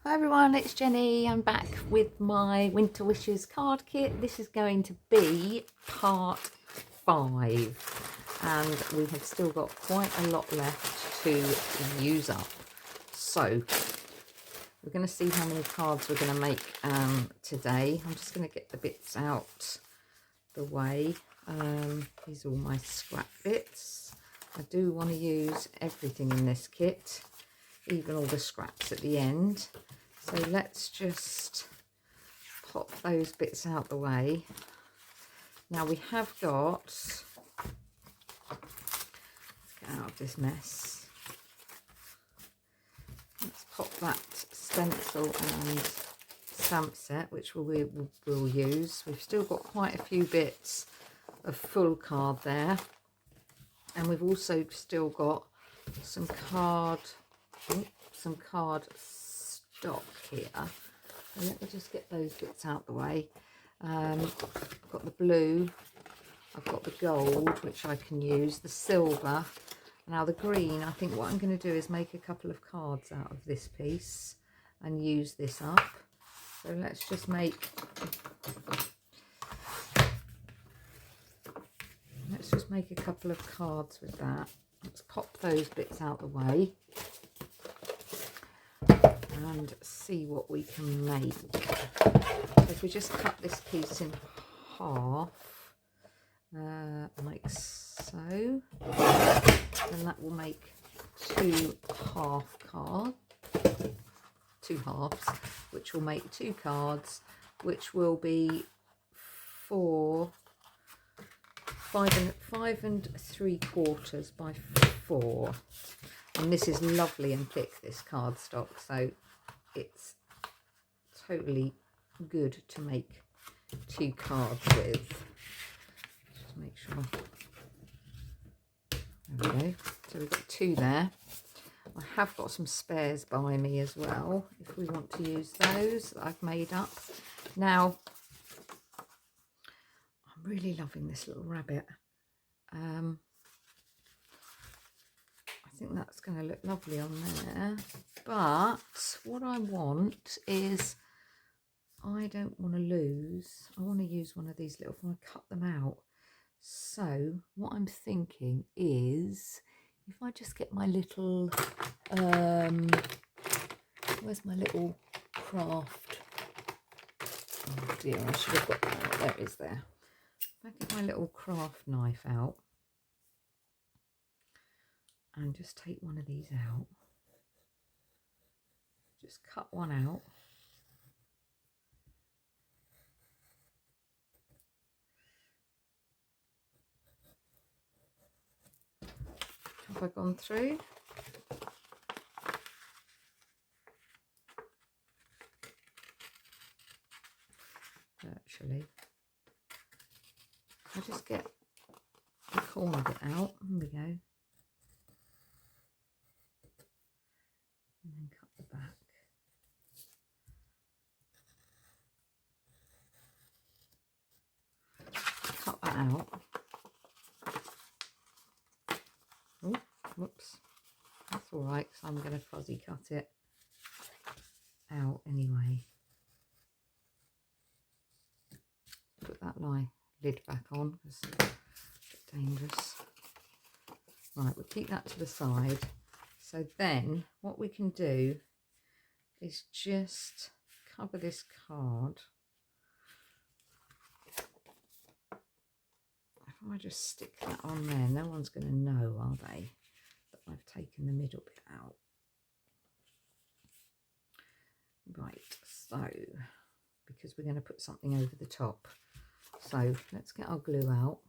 Hi everyone, it's Jenny. I'm back with my Winter Wishes card kit. This is going to be part 5 and we have still got quite a lot left to use up. So we're going to see how many cards we're going to make today. I'm just going to get the bits out the way. These are all my scrap bits. I do want to use everything in this kit, even all the scraps at the end. So let's just pop those bits out the way. Now we have got, let's get out of this mess. Let's pop that stencil and stamp set, which we'll use. We've still got quite a few bits of full card there. And we've also still got some card stock here. So let me just get those bits out the way. I've got the blue, I've got the gold, which I can use, the silver. Now the green, I think what I'm going to do is make a couple of cards out of this piece and use this up. So let's just make a couple of cards with that. Let's pop those bits out the way and see what we can make. If we just cut this piece in half, like so, then that will make two halves, which will make 2 cards, which will be 5 3/4 by 4. And this is lovely and thick, this cardstock, so it's totally good to make 2 cards with. Just make sure. There we go. So we've got 2 there. I have got some spares by me as well, if we want to use those that I've made up. Now, I'm really loving this little rabbit. I think that's going to look lovely on there, but what I want is, I don't want to lose, I want to use one of these little, I want to cut them out. So what I'm thinking is, if I just get my little, where's my little craft, oh dear, I should have got that, there it is there. If I get my little craft knife out, and just take one of these out, just cut one out, have I gone through? Virtually. I just get the corner bit out, there we go, and then cut the back. Cut that out. Oh, whoops. That's all right, because I'm going to fuzzy cut it out anyway. Put that lid back on, because it's a bit dangerous. Right, we'll keep that to the side. So then what we can do is just cover this card. If I just stick that on there, no one's going to know, are they, that I've taken the middle bit out. Right, so, because we're going to put something over the top. So let's get our glue out.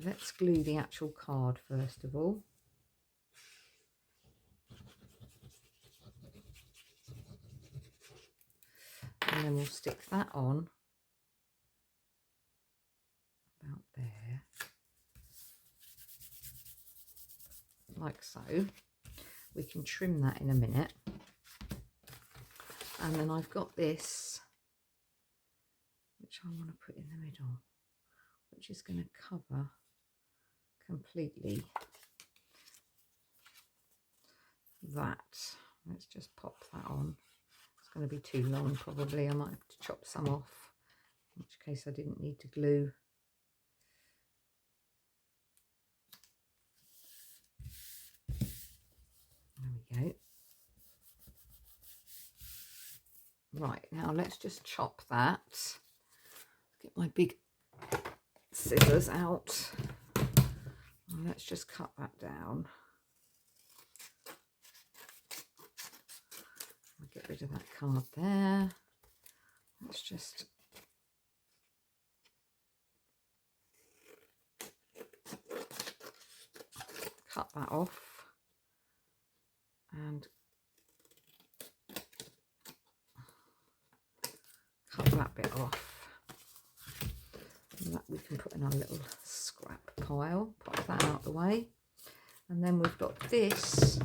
Let's glue the actual card first of all. And then we'll stick that on about there, like so. We can trim that in a minute. And then I've got this, which I want to put in the middle, which is going to cover completely that. Let's just pop that on. It's going to be too long probably. I might have to chop some off, in which case I didn't need to glue. There we go. Right, now let's just chop that. Get my big scissors out. And let's just cut that down. I'll get rid of that card there. Let's just cut that off and cut that bit off. And that we can put in our little scrap pile. Pop that out the way. And then we've got this.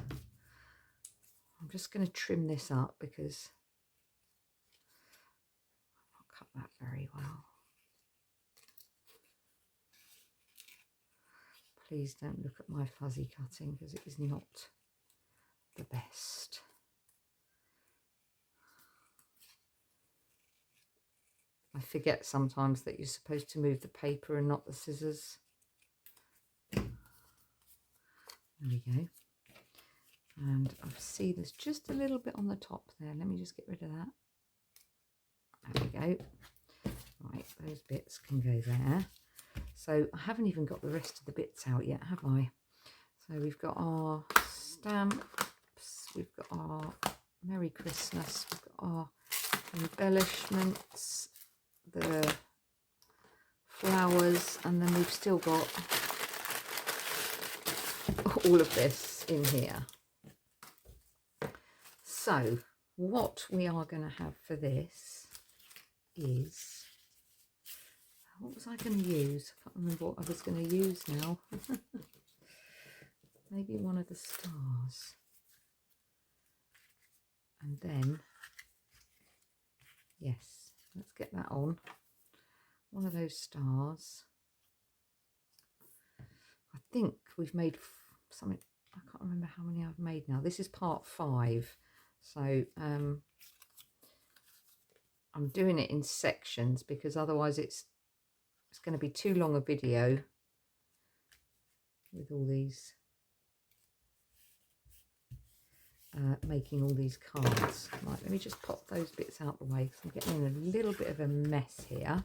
I'm just going to trim this up because I've not cut that very well. Please don't look at my fuzzy cutting because it is not the best. I forget sometimes that you're supposed to move the paper and not the scissors. There we go. And I see there's just a little bit on the top there. Let me just get rid of that. There we go. Right, those bits can go there. So I haven't even got the rest of the bits out yet, have I? So we've got our stamps, we've got our Merry Christmas, we've got our embellishments, the flowers, and then we've still got all of this in here. So what we are going to have for this is, what was I going to use? I can't remember what I was going to use now. Maybe one of the stars. And then, yes, let's get that on. One of those stars. I think we've made something, I can't remember how many I've made now. This is part 5. So I'm doing it in sections because otherwise it's going to be too long a video with all these making all these cards. Right, let me just pop those bits out the way because I'm getting in a little bit of a mess here,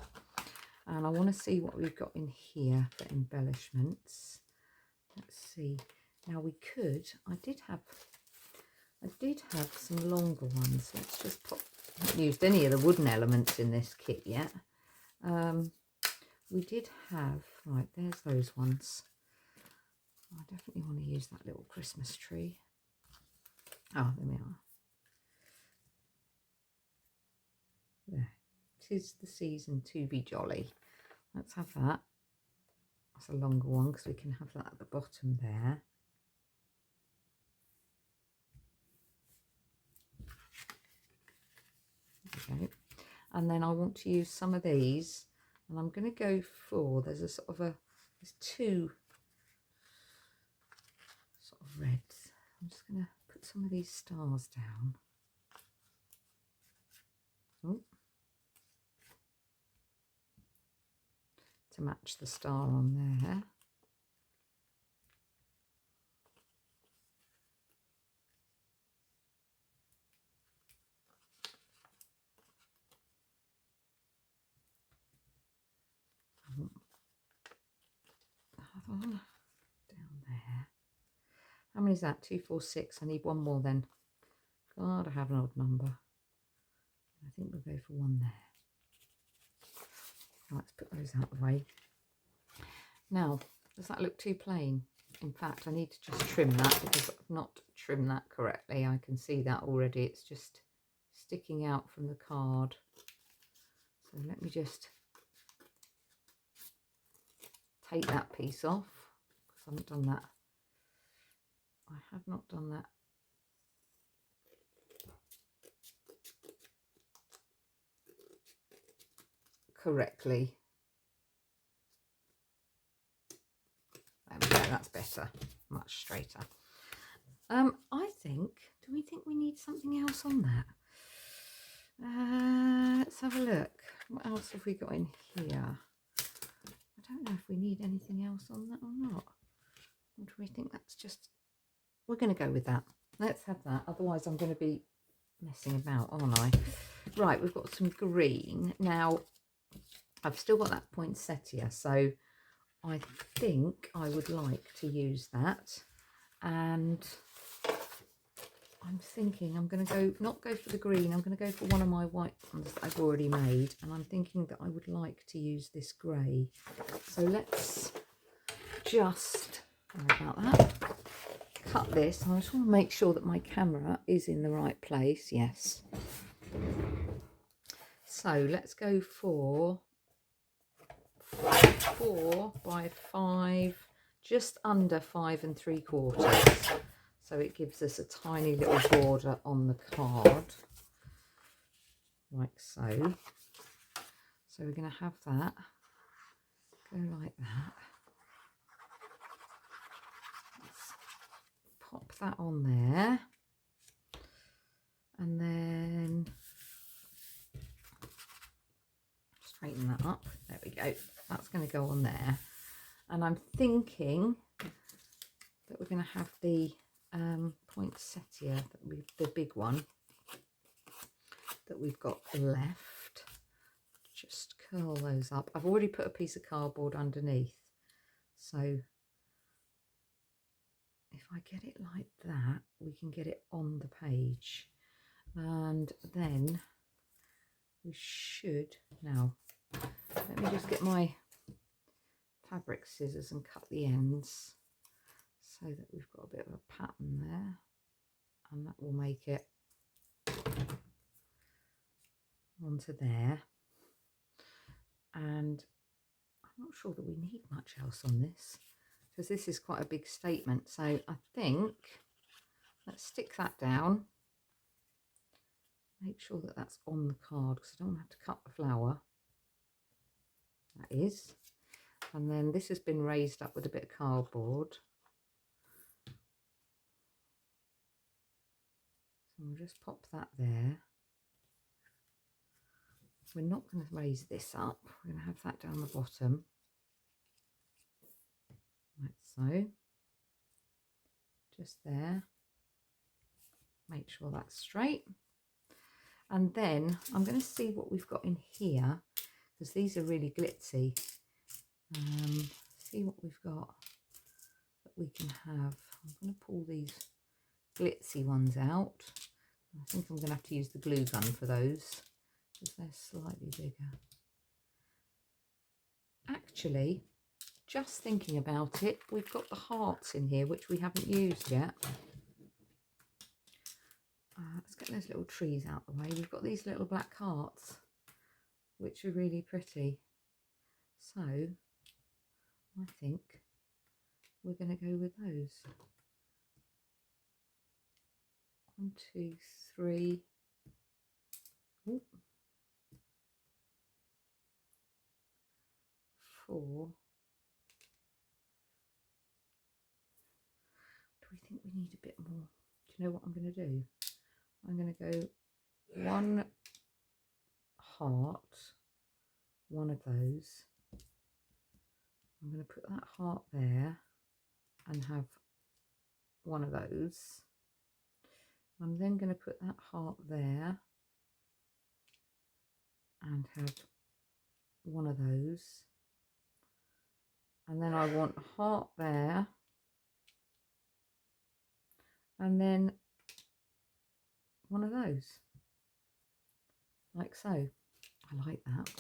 and I want to see what we've got in here for embellishments. Let's see. Now we could, I did have some longer ones. Let's just pop. I haven't used any of the wooden elements in this kit yet. We did have, right, there's those ones. I definitely want to use that little Christmas tree. Oh, there we are. There. 'Tis the season to be jolly. Let's have that. That's a longer one because we can have that at the bottom there. Okay. And then I want to use some of these, and I'm going to go for, there's a sort of a, there's 2 sort of reds. I'm just going to put some of these stars down. Oh. To match the star on there. Another one down there. How many is that? 2, 4, 6. I need one more then. God, I have an odd number. I think we'll go for one there. Right, let's put those out of the way. Now, does that look too plain? In fact, I need to just trim that because I've not trimmed that correctly. I can see that already. It's just sticking out from the card. So let me just take that piece off because I haven't done that. I have not done that correctly. There we go, that's better, much straighter. I think, do we think we need something else on that? Let's have a look. What else have we got in here? I don't know if we need anything else on that or not. Or do we think that's just... We're going to go with that. Let's have that. Otherwise, I'm going to be messing about, aren't I? Right, we've got some green. Now, I've still got that poinsettia, so I think I would like to use that. And I'm thinking I'm going to not go for the green, I'm going to go for one of my white ones that I've already made. And I'm thinking that I would like to use this grey. So let's just, sorry about that, cut this. I just want to make sure that my camera is in the right place. Yes. So let's go for 4 by 5, just under 5 3/4. So it gives us a tiny little border on the card, like so. So we're going to have that go like that. Let's pop that on there. And then straighten that up. There we go. That's going to go on there. And I'm thinking that we're going to have the poinsettia, the big one that we've got left. Just curl those up. I've already put a piece of cardboard underneath. So if I get it like that, we can get it on the page. And then we should, now, let me just get my fabric scissors and cut the ends so that we've got a bit of a pattern there, and that will make it onto there. And I'm not sure that we need much else on this because this is quite a big statement. So I think let's stick that down, make sure that that's on the card because I don't have to cut the flower. That is. And then this has been raised up with a bit of cardboard. So we'll just pop that there. We're not going to raise this up. We're going to have that down the bottom. Like so. Just there. Make sure that's straight. And then I'm going to see what we've got in here because these are really glitzy. See what we've got that we can have. I'm going to pull these glitzy ones out. I think I'm going to have to use the glue gun for those because they're slightly bigger. Actually, just thinking about it, we've got the hearts in here which we haven't used yet. Let's get those little trees out the way. We've got these little black hearts which are really pretty. So I think we're going to go with those. 1, 2, 3. Ooh. 4. Do we think we need a bit more? Do you know what I'm going to do? I'm going to go 1 heart, one of those. I'm going to put that heart there and have one of those. I'm then going to put that heart there and have one of those. And then I want a heart there. And then one of those. Like so. I like that.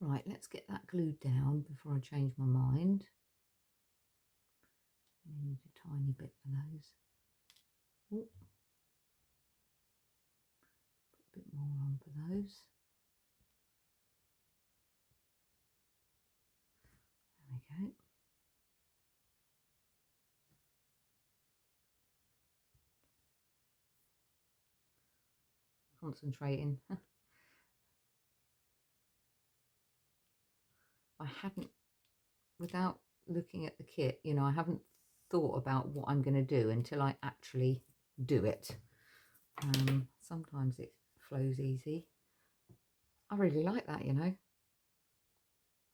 Right, let's get that glued down before I change my mind. I need a tiny bit for those. Ooh. Put a bit more on for those. There we go. Concentrating. I hadn't, without looking at the kit, you know, I haven't thought about what I'm going to do until I actually do it. Sometimes it flows easy. I really like that, you know.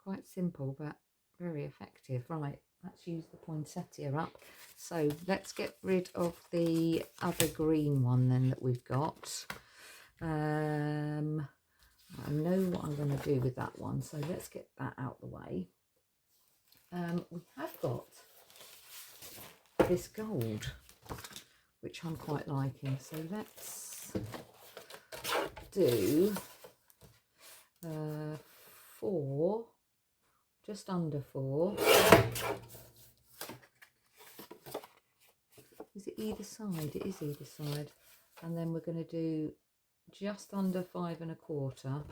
Quite simple, but very effective. Right, let's use the poinsettia up. So let's get rid of the other green one then that we've got. I know what I'm going to do with that one, so let's get that out the way. We have got this gold, which I'm quite liking, so let's do 4, just under 4. Is it either side? It is either side. And then we're going to do just under 5 1/4.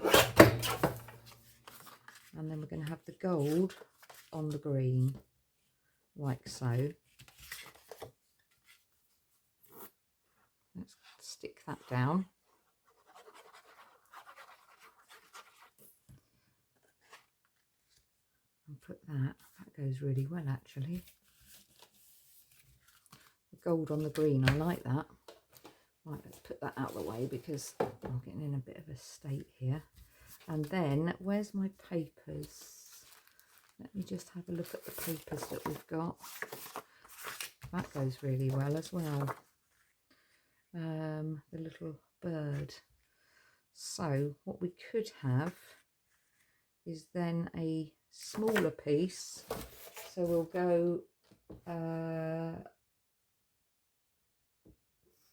And then we're going to have the gold on the green, like so. Let's stick that down. And put that goes really well actually. The gold on the green, I like that. Right, let's put that out of the way because I'm getting in a bit of a state here. And then, where's my papers? Let me just have a look at the papers that we've got. That goes really well as well. The little bird. So what we could have is then a smaller piece. So we'll go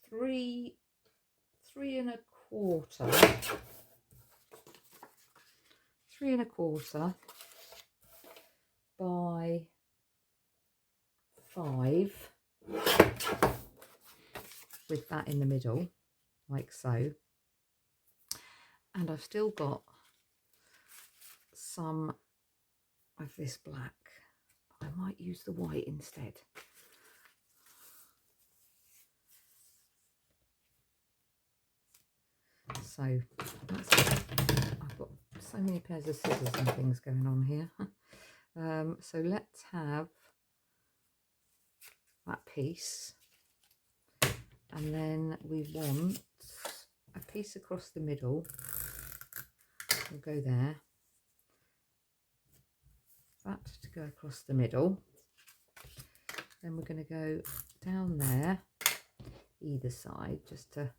3 1/4. 3 1/4 by 5, with that in the middle, like so. And I've still got some of this black. I might use the white instead. So I've got so many pairs of scissors and things going on here. So let's have that piece, and then we want a piece across the middle. We'll go there. That to go across the middle. Then we're going to go down there, either side, just to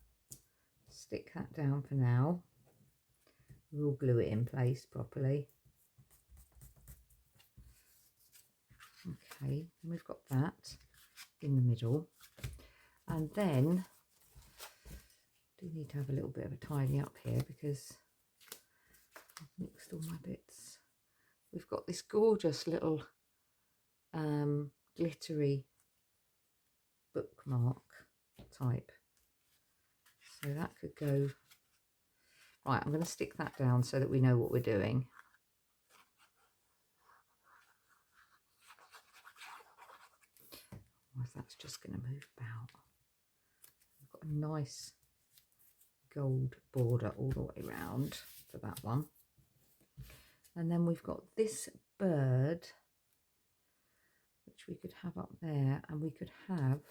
stick that down for now. We'll glue it in place properly. Okay, and we've got that in the middle. And then I do need to have a little bit of a tidy up here because I've mixed all my bits. We've got this gorgeous little glittery bookmark type. So that could go... Right, I'm going to stick that down so that we know what we're doing. Otherwise that's just going to move about. We've got a nice gold border all the way around for that one. And then we've got this bird, which we could have up there, and we could have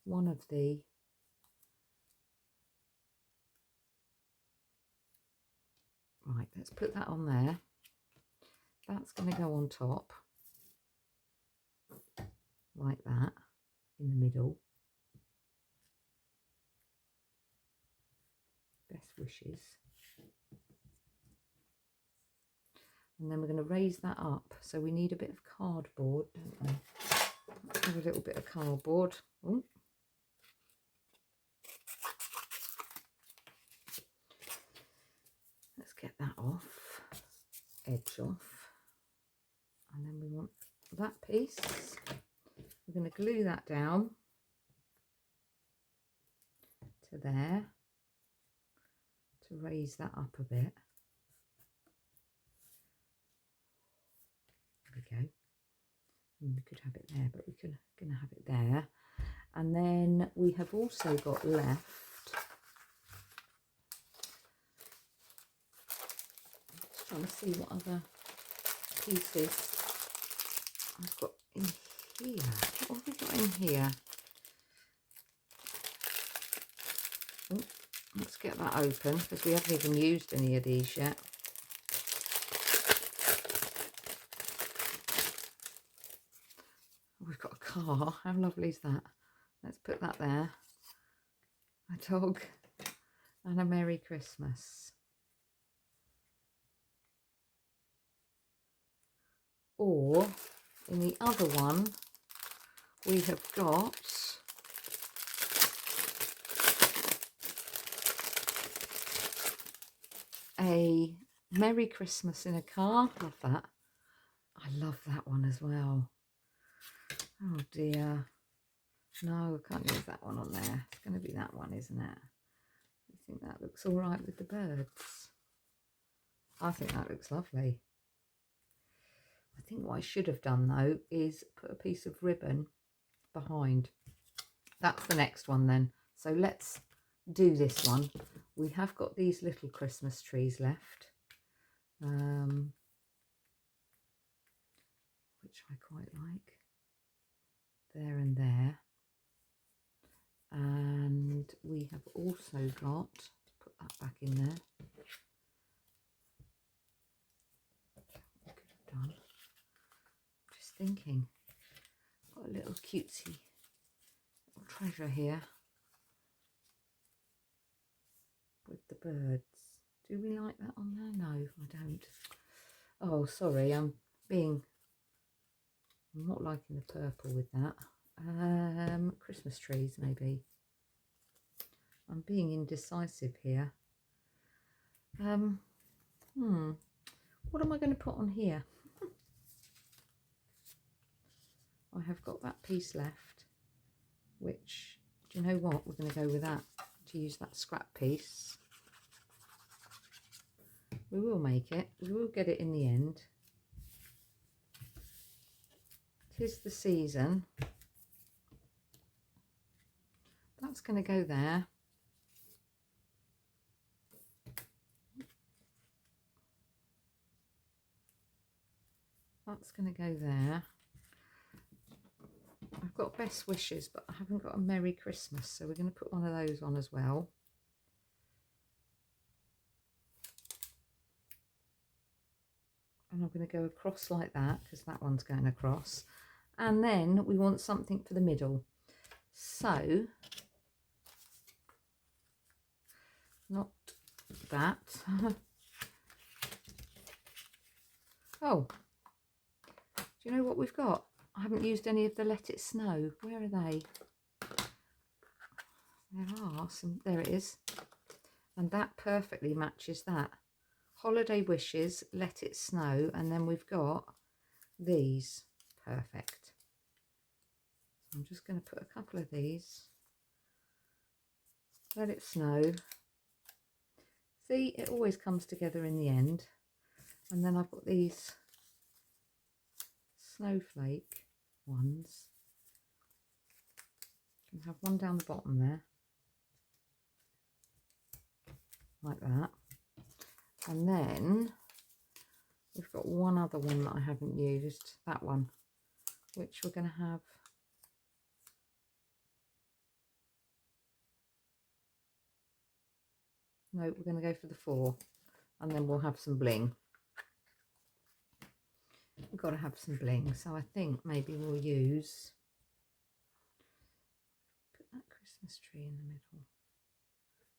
one of the right, let's put that on there. That's going to go on top like that in the middle. Best wishes. And then we're going to raise that up. So we need a bit of cardboard, don't we? Let's have a little bit of cardboard. Ooh. Let's get that off, edge off. And then we want that piece. We're going to glue that down to there to raise that up a bit. There we go. And we could have it there, but we're going to have it there. And then we have also got left trying to see what other pieces I've got in here? What have we got in here? Oh, let's get that open because we haven't even used any of these yet. We've got a car. How lovely is that? Let's put that there. A dog and a Merry Christmas. Or in the other one, we have got a Merry Christmas in a car. Love that. I love that one as well. Oh dear. No, I can't use that one on there. It's going to be that one, isn't it? You think that looks all right with the birds? I think that looks lovely. I think what I should have done though is put a piece of ribbon behind. That's the next one then. So let's do this one. We have got these little Christmas trees left, which I quite like. There and there. And we have also got, put that back in there. What could have done? Just thinking, got a little cutesy little treasure here with the birds. Do we like that on there? No, I don't. Oh, sorry, I'm not liking the purple with that. Christmas trees maybe. I'm being indecisive here. What am I going to put on here? I have got that piece left, which, do you know what? We're going to go with that, to use that scrap piece. We will make it. We will get it in the end. 'Tis the season. That's going to go there. That's going to go there. I've got best wishes, but I haven't got a Merry Christmas, so we're going to put one of those on as well. And I'm going to go across like that because that one's going across. And then we want something for the middle. So, not that. Oh, do you know what we've got? I haven't used any of the Let It Snow. Where are they? There are some. There it is. And that perfectly matches that. Holiday Wishes, Let It Snow, and then we've got these. Perfect. So I'm just going to put a couple of these. Let It Snow. See, it always comes together in the end. And then I've got these snowflake ones. You can have one down the bottom there, like that. And then we've got one other one that I haven't used, that one, which we're going to have no, we're going to go for the 4, and then we'll have some bling. We've got to have some bling, so I think maybe we'll use, put that Christmas tree in the middle,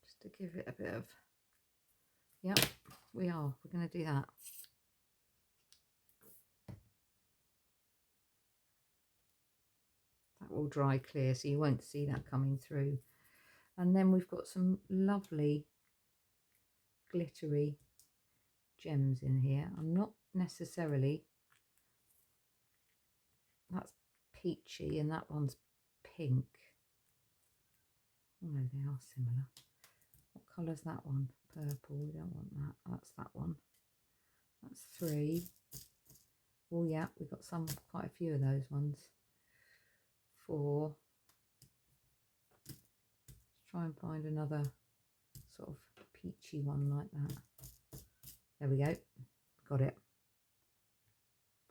just to give it a bit of, yep, we are, we're going to do that. That will dry clear, so you won't see that coming through. And then we've got some lovely glittery gems in here. I'm not necessarily, that's peachy and that one's pink. Oh no, they are similar. What colour's that one? Purple. We don't want that. That's that one. That's 3. Oh yeah, we've got quite a few of those ones. 4. Let's try and find another sort of peachy one like that. There we go. Got it.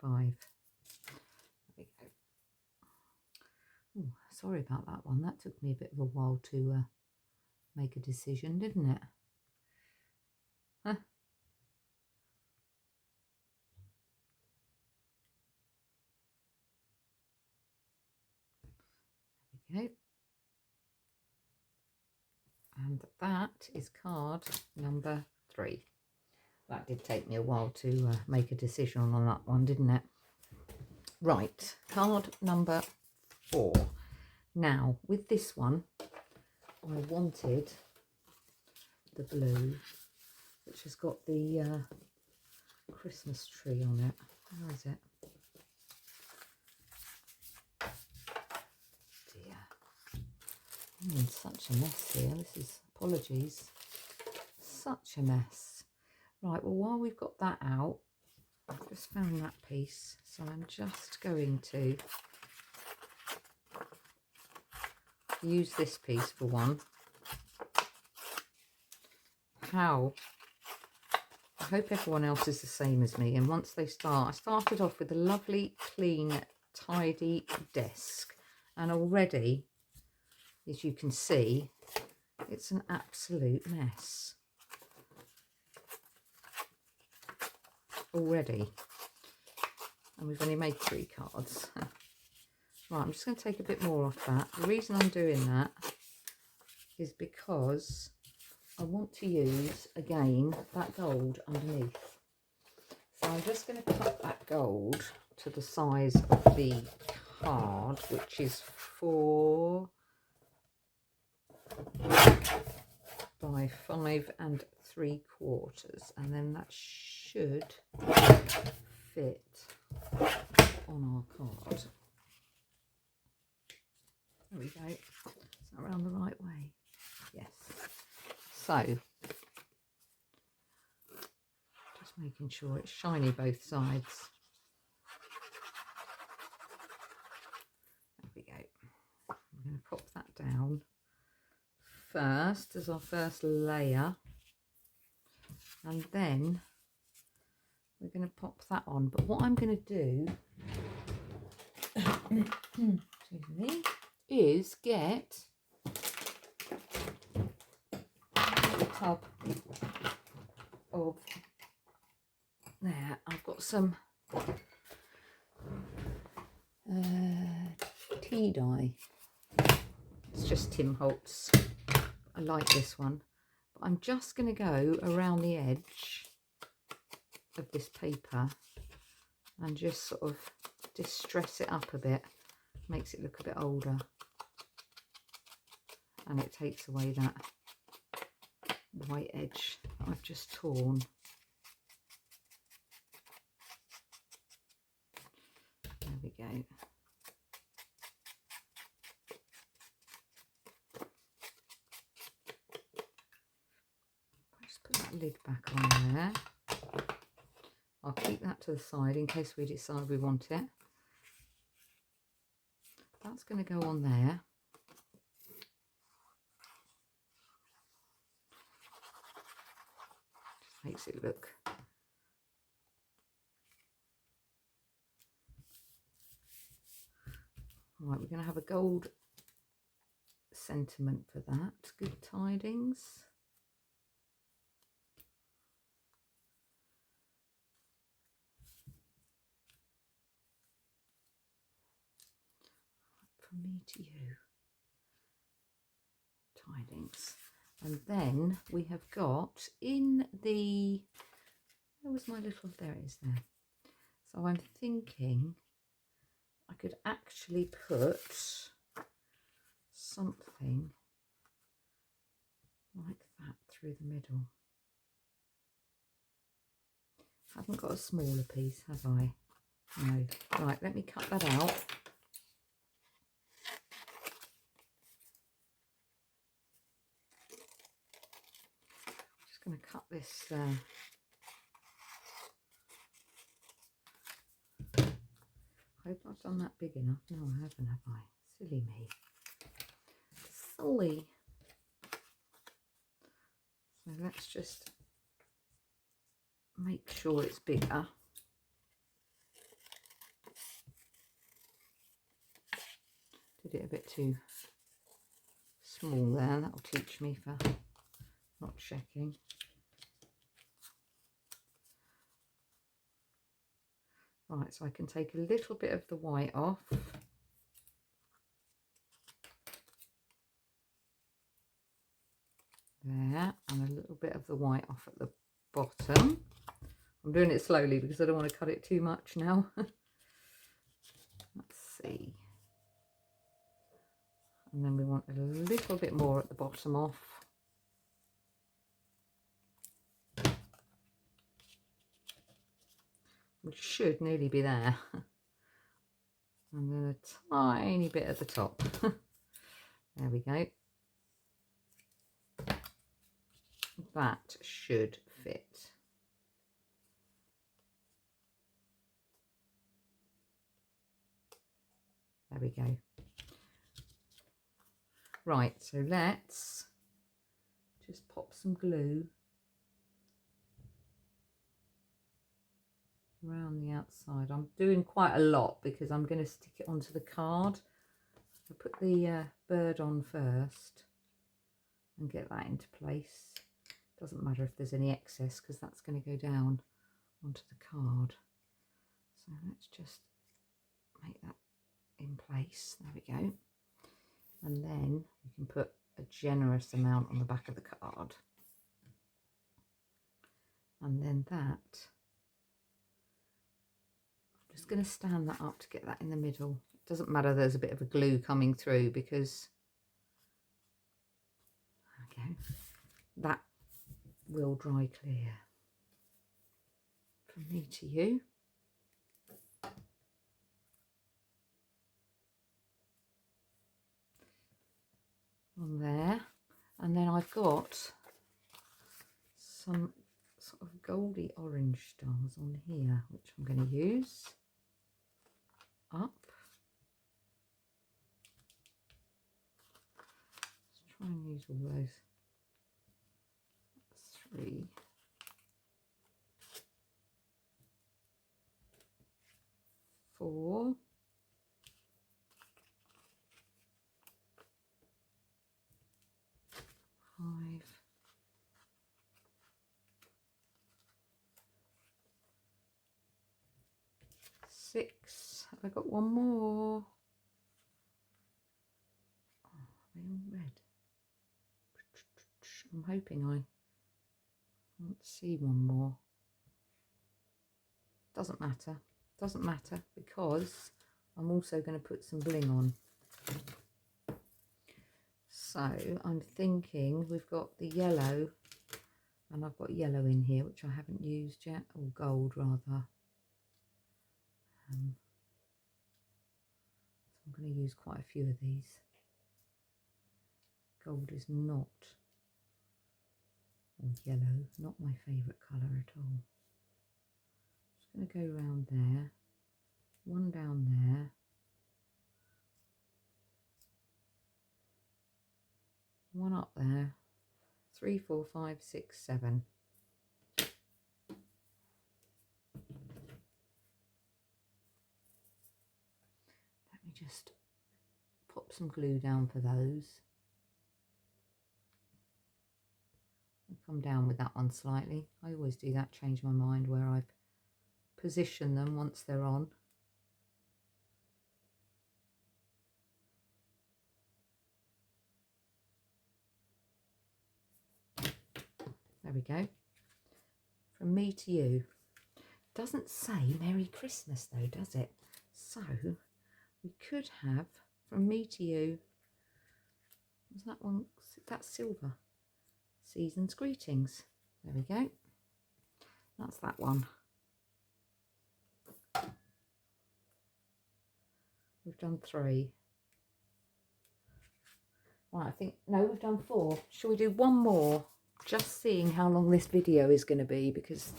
5. There we go. Sorry about that one. That took me a bit of a while to make a decision, didn't it? Huh? There we go. And that is card number 3. That did take me a while to make a decision on that one, didn't it? Right, card number 4. Now, with this one, I wanted the blue, which has got the Christmas tree on it. Where is it? Dear. I'm in such a mess here. This is, apologies, such a mess. Right, well, while we've got that out, I've just found that piece, so I'm just going to use this piece for one. How? I hope everyone else is the same as me, and once they start, I started off with a lovely, clean, tidy desk, and already, as you can see, it's an absolute mess. Already, and we've only made 3 cards. Right, I'm just going to take a bit more off that. The reason I'm doing that is because I want to use again that gold underneath, so I'm just going to cut that gold to the size of the card, which is 4 by 5 3/4, and then that should fit on our card. There we go. Is that around the right way? Yes. So, just making sure it's shiny both sides. There we go. I'm going to pop that down first as our first layer, and then we're going to pop that on. But what I'm going to do excuse me, is get a tub of, there, I've got some tea dye. It's just Tim Holtz. I like this one, but I'm just going to go around the edge of this paper and just sort of distress it up a bit. Makes it look a bit older, and it takes away that white edge that I've just torn. There we go. Just put that lid back on there. I'll keep that to the side in case we decide we want it. That's going to go on there. Just makes it look right. We're going to have a gold sentiment for that. Good tidings. From me to you. Tidings. And then we have got in the, where was my little, there it is there. So I'm thinking I could actually put something like that through the middle. Haven't got a smaller piece, have I? No. Right, let me cut that out. Just going to cut this I hope I've done that big enough. No, I haven't, have I? Silly me. Silly. So let's just make sure it's bigger. Did it a bit too small there. That'll teach me for not checking. Right, so I can take a little bit of the white off. There, and a little bit of the white off at the bottom. I'm doing it slowly because I don't want to cut it too much now. Let's see. And then we want a little bit more at the bottom off. We should nearly be there. And then a tiny bit at the top. There we go. That should fit. There we go. Right, so let's just pop some glue around the outside. I'm doing quite a lot because I'm going to stick it onto the card. I'll put the bird on first and get that into place. Doesn't matter if there's any excess because that's going to go down onto the card. So let's just make that in place. There we go. And then you can put a generous amount on the back of the card. And then that, I'm just going to stand that up to get that in the middle. It doesn't matter there's a bit of a glue coming through because, okay, that will dry clear. From me to you. On there, and then I've got some sort of goldy orange stars on here which I'm going to use up. Let's try and use all those. 3, 4, 5, 6. Have I got one more? Oh, are they all red? I'm hoping I won't see one more. Doesn't matter. Doesn't matter because I'm also going to put some bling on. So I'm thinking we've got the yellow, and I've got yellow in here which I haven't used yet, or gold rather. So I'm going to use quite a few of these. Gold is not, or yellow, not my favourite colour at all. Just going to go around there, one down there, one up there, 3, 4, 5, 6, 7. Let me just pop some glue down for those. I'll come down with that one slightly. I always do that, change my mind where I position them once they're on. There we go. From me to you. Doesn't say Merry Christmas though, does it? So we could have from me to you. Was that one? That's silver. Season's greetings. There we go. That's that one. We've done 3. Right, I think, no, we've done 4. Shall we do one more? Just seeing how long this video is going to be, because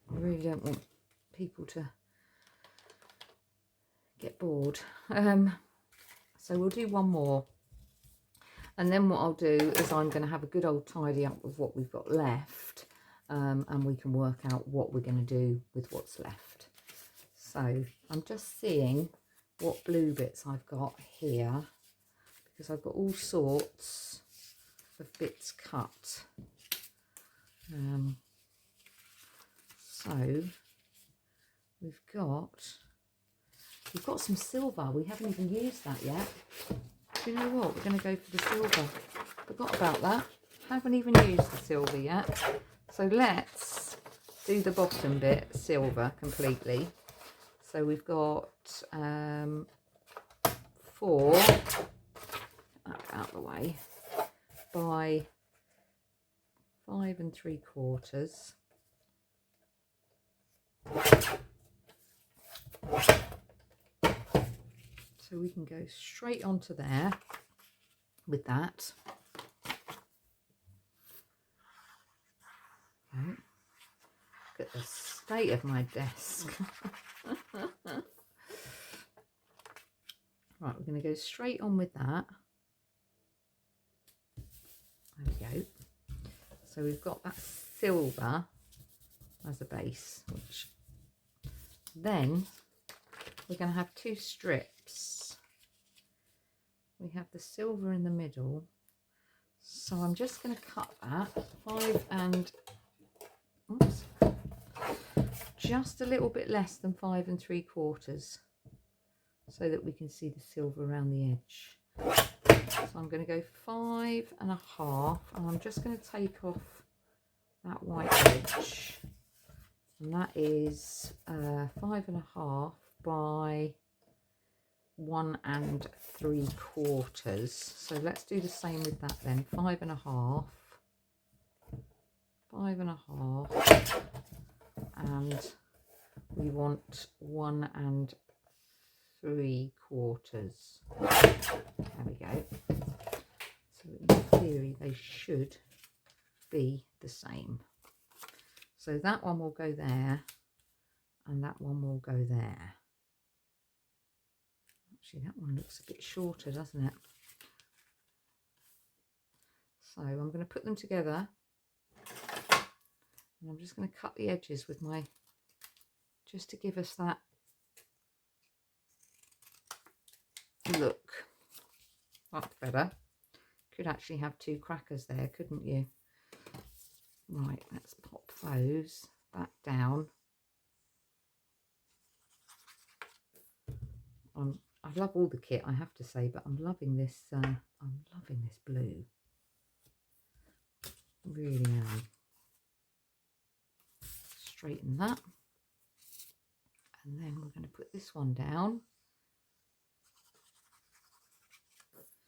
I really don't want people to get bored. So we'll do one more. And then what I'll do is I'm going to have a good old tidy up of what we've got left. And we can work out what we're going to do with what's left. So I'm just seeing what blue bits I've got here, because I've got all sorts of bits cut. So we've got some silver. We haven't even used that yet. Do you know what? We're going to go for the silver. Forgot about that. Haven't even used the silver yet. So let's do the bottom bit silver completely. So we've got 4, out of the way, by 5 3/4. So we can go straight onto there with that. Okay. Look at the state of my desk. Right, we're going to go straight on with that. There we go. So we've got that silver as a base, which then we're going to have 2 strips. We have the silver in the middle. So I'm just going to cut that 5 and oops, just a little bit less than 5 3/4, so that we can see the silver around the edge. So I'm going to go 5 1/2, and I'm just going to take off that white edge, and that is 5 1/2 by 1 3/4. So let's do the same with that then. 5 1/2, 5 1/2, and we want 1 3/4. There we go. So in theory they should be the same. So that one will go there, and that one will go there. Actually, that one looks a bit shorter, doesn't it? So I'm going to put them together, and I'm just going to cut the edges with my, just to give us that look. That's better. Could actually have 2 crackers there, couldn't you? Right, let's pop those back down. I love all the kit, I have to say, but I'm loving this. I'm loving this blue. Really am. Straighten that, and then we're going to put this one down.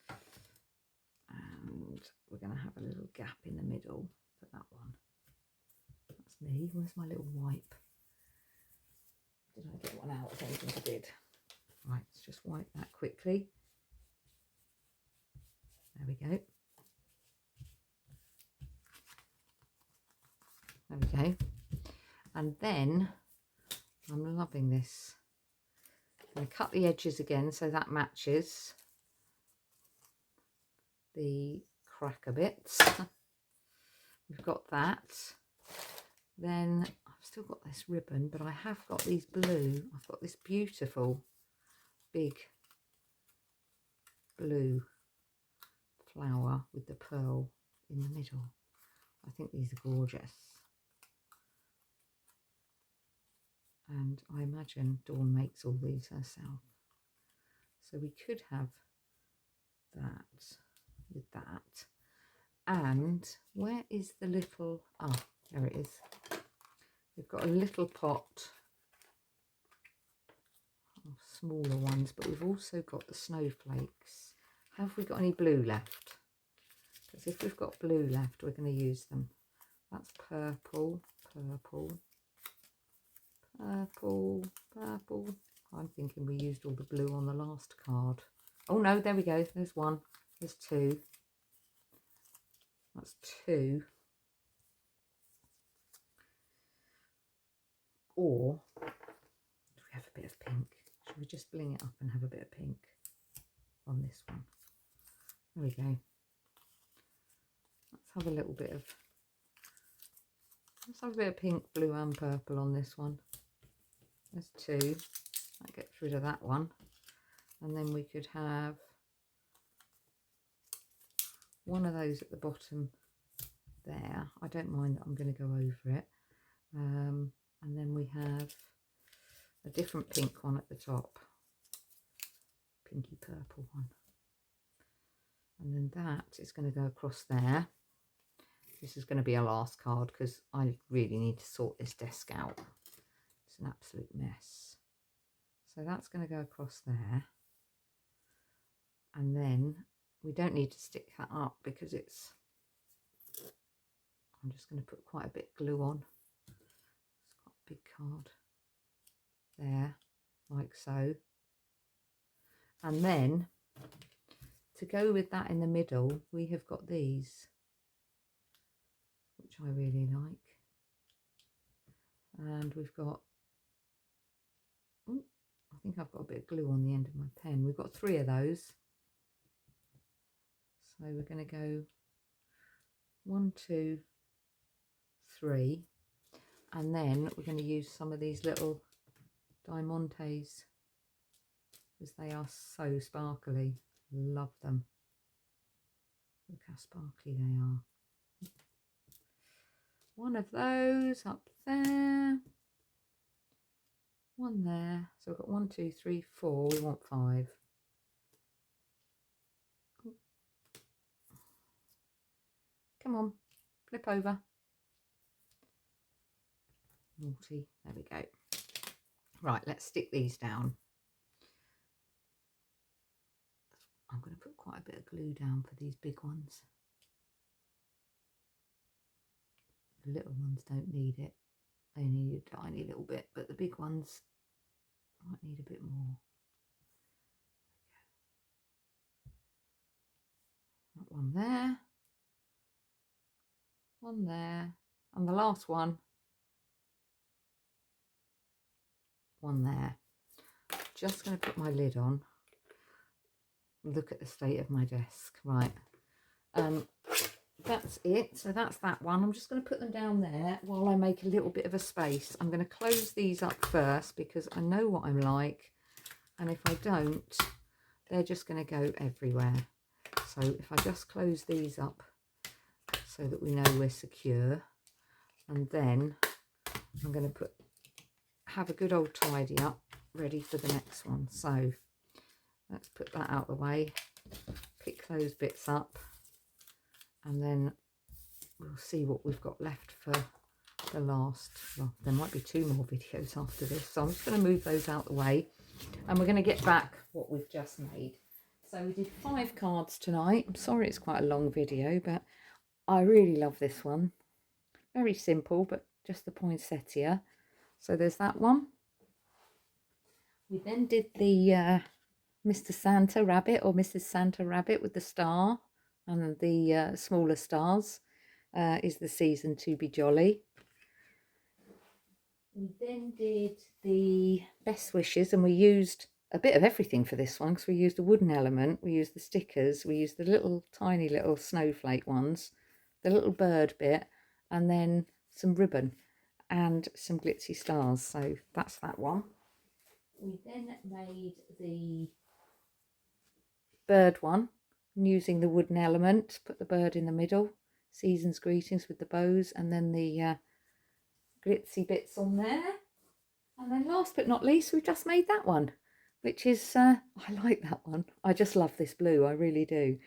And we're going to have a little gap in the middle for that one. That's me. Where's my little wipe? Did I get one out? I don't think I did. Right, let's just wipe that quickly. There we go. There we go. And then I'm loving this. I'm going to cut the edges again so that matches the cracker bits. We've got that. Then I've still got this ribbon, but I have got these blue. I've got this beautiful big blue flower with the pearl in the middle. I think these are gorgeous. And I imagine Dawn makes all these herself. So we could have that with that. And where is the little, oh, there it is. We've got a little pot of smaller ones, but we've also got the snowflakes. Have we got any blue left? Because if we've got blue left, we're going to use them. That's purple, purple, purple, purple. I'm thinking we used all the blue on the last card. Oh no, there we go. There's 1. There's 2. That's 2. Or do we have a bit of pink? Should we just bling it up and have a bit of pink on this one? There we go. Let's have a little bit of, let's have a bit of pink, blue and purple on this one. There's 2. That gets rid of that one. and then we could have one of those at the bottom there. I don't mind that I'm going to go over it. And then we have a different pink one at the top, pinky purple one, and then that is going to go across there. This is going to be our last card because I really need to sort this desk out. It's an absolute mess. So that's going to go across there, and then we don't need to stick that up because it's, I'm just going to put quite a bit of glue on. It's quite a big card there, like so. And then to go with that in the middle, we have got these, which I really like. And we've got, oh, I think I've got a bit of glue on the end of my pen. We've got 3 of those. So we're going to go 1, 2, 3. And then we're going to use some of these little Diamantes because they are so sparkly. Love them. Look how sparkly they are. One of those up there. One there. So we've got 1, 2, 3, 4. We want 5. Come on, flip over. Naughty. There we go. Right, let's stick these down. I'm going to put quite a bit of glue down for these big ones. The little ones don't need it. They need a tiny little bit, but the big ones might need a bit more. That one there. One there. And the last one. One there. Just going to put my lid on. Look at the state of my desk. Right. That's it. So that's that one. I'm just going to put them down there while I make a little bit of a space. I'm going to close these up first because I know what I'm like, and if I don't, they're just going to go everywhere. So if I just close these up so that we know we're secure, and then I'm going to have a good old tidy up ready for the next one. So let's put that out the way, pick those bits up, and then we'll see what we've got left for the last, well, there might be 2 more videos after this, so I'm just going to move those out the way, and we're going to get back what we've just made. So we did 5 cards tonight. I'm sorry it's quite a long video, but I really love this one. Very simple, but just the poinsettia. So there's that one. We then did the Mr. Santa Rabbit or Mrs. Santa Rabbit with the star, and the smaller stars is the season to be jolly. We then did the best wishes, and we used a bit of everything for this one because we used a wooden element, we used the stickers, we used the little tiny little snowflake ones, the little bird bit, and then some ribbon and some glitzy stars. So that's that one. We then made the bird one using the wooden element, put the bird in the middle, season's greetings with the bows, and then the glitzy bits on there. And then last but not least, we've just made that one, which is I like that one. I just love this blue, I really do.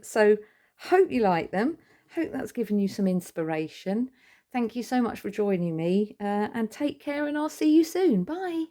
So hope you like them. Hope that's given you some inspiration. Thank you so much for joining me, and take care, and I'll see you soon. Bye.